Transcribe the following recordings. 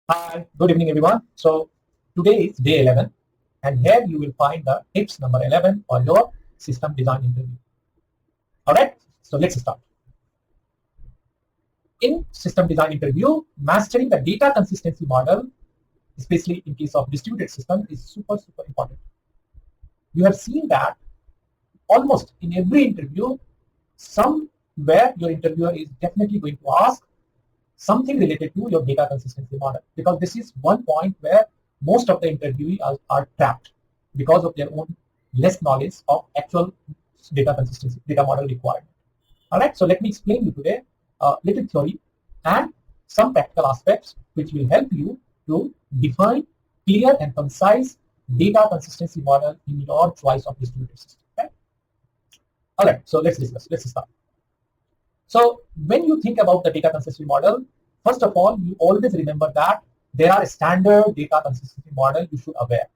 Hi, good evening everyone. So today is day 11 and here you will find the tips number 11 for your system design interview. Alright, so let's start. In system design interview, mastering the data consistency model, especially in case of distributed system, is super important. You have seen that almost in every interview, somewhere your interviewer is definitely going to ask something related to your data consistency model, because this is one point where most of the interviewees are trapped because of their own less knowledge of actual data consistency data model requirement. All right, so let me explain you today a little theory and some practical aspects which will help you to define clear and concise data consistency model in your choice of distributed system. Okay? All right, so let's start. So when you think about the data consistency model, first of all, you always remember that there are standard data consistency model you should aware.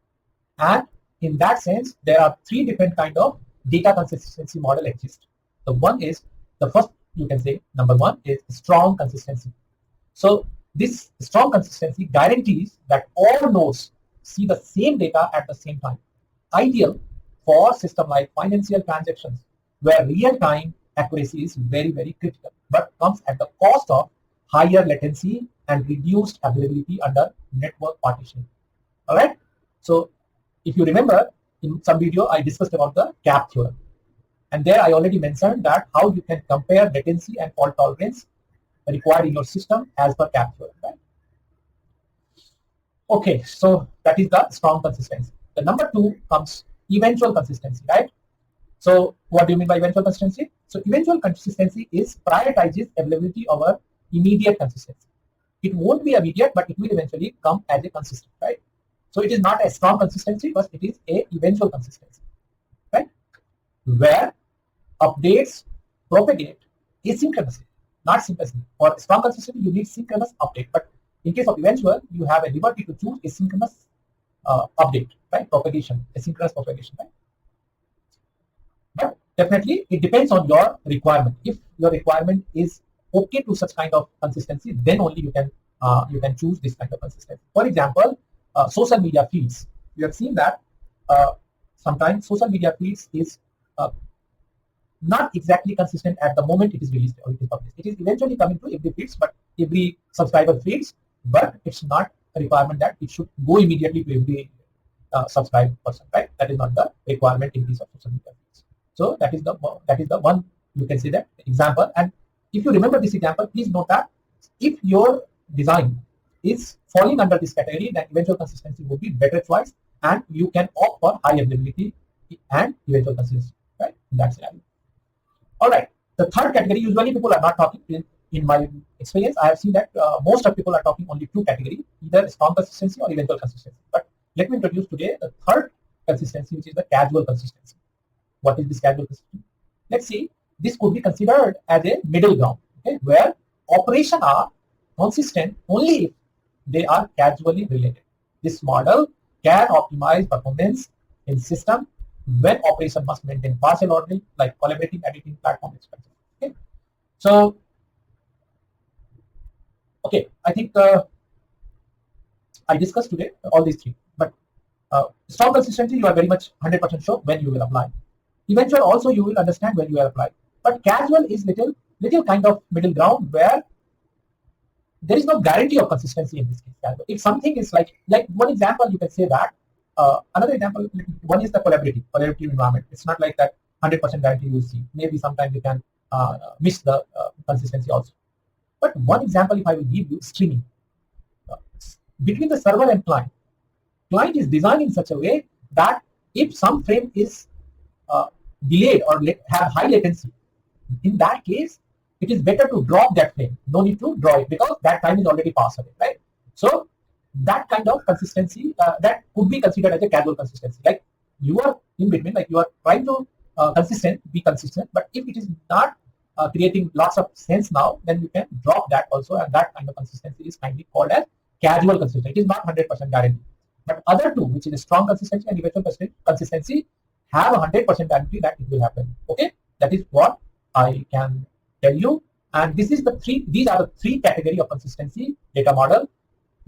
And in that sense, there are three different kind of data consistency model exist. The one is, the first you can say, number one is strong consistency. So this strong consistency guarantees that all nodes see the same data at the same time. Ideal for system like financial transactions, where real-time accuracy is very critical, but comes at the cost of higher latency and reduced availability under network partitioning. All right. So if you remember, in some video I discussed about the gap theorem, and there I already mentioned that how you can compare latency and fault tolerance required in your system as per gap theorem. Right? Okay, so that is the strong consistency. The number two comes eventual consistency, right? So what do you mean by eventual consistency? So eventual consistency is prioritizes availability over immediate consistency. It won't be immediate, but it will eventually come as a consistent, right? So it is not a strong consistency, but it is a eventual consistency, right? Where updates propagate asynchronously, not synchronously. For strong consistency, you need synchronous update, but in case of eventual, you have a liberty to choose asynchronous update, right? Propagation, asynchronous propagation, right? But definitely it depends on your requirement. If your requirement is okay to such kind of consistency, then only you can choose this kind of consistency. For example, social media feeds. You have seen that uh, sometimes social media feeds is uh, not exactly consistent at the moment it is released or it is published. It is eventually coming to every feeds, but every subscriber feeds, but it's not a requirement that it should go immediately to every subscribed person, right? That is not the requirement in case of social media feeds. So that is the one you can say that example. And if you remember this example, please note that if your design is falling under this category, then eventual consistency would be better choice, and you can opt for high availability and eventual consistency, right? In that scenario. All right. The third category, usually people are not talking. In my experience, I have seen that most of people are talking only two categories, either strong consistency or eventual consistency. But let me introduce today the third consistency, which is the casual consistency. What is this casual consistency? Let's see. This could be considered as a middle ground, okay, where operations are consistent only if they are casually related. This model can optimize performance in system when operation must maintain partial ordering, like collaborating, editing, platform expenses. Okay, so okay, I think I discussed today all these three, but strong consistency you are very much 100% sure when you will apply. Eventual also you will understand when you will apply, but casual is little kind of middle ground where there is no guarantee of consistency in this case. If something is like one example, you can say that another example, one is the collaborative environment. It's not like that 100% guarantee you will see. Maybe sometimes you can miss the consistency also. But one example, if I will give you, streaming uh, between the server and client. Client is designed in such a way that if some frame is uh, delayed or have high latency, in that case, it is better to drop that frame. No need to draw it because that time is already passed away, right? So that kind of consistency that could be considered as a casual consistency. Like you are in between, like you are trying to be consistent, but if it is not creating lots of sense now, then you can drop that also, and that kind of consistency is kindly called as casual consistency. It is not 100% guarantee. But other two, which is a strong consistency and eventual consistency, have 100% guarantee that it will happen. Okay, that is what I can tell you. And this is the three. These are the three category of consistency data model.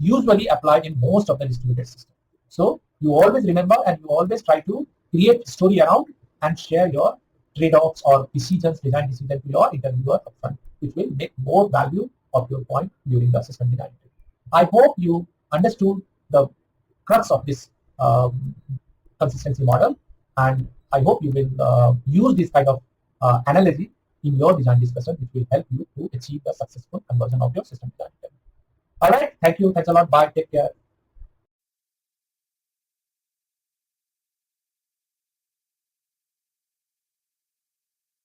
usually applied in most of the distributed systems. So you always remember and you always try to create story around and share your trade-offs or decisions, design decisions to your interviewer upfront, which will make more value of your point during the system design. I hope you understood the crux of this consistency model, and I hope you will use this kind of analogy in your design discussion, which will help you to achieve the successful conversion of your system design. All right, thank you, thanks a lot, bye, take care.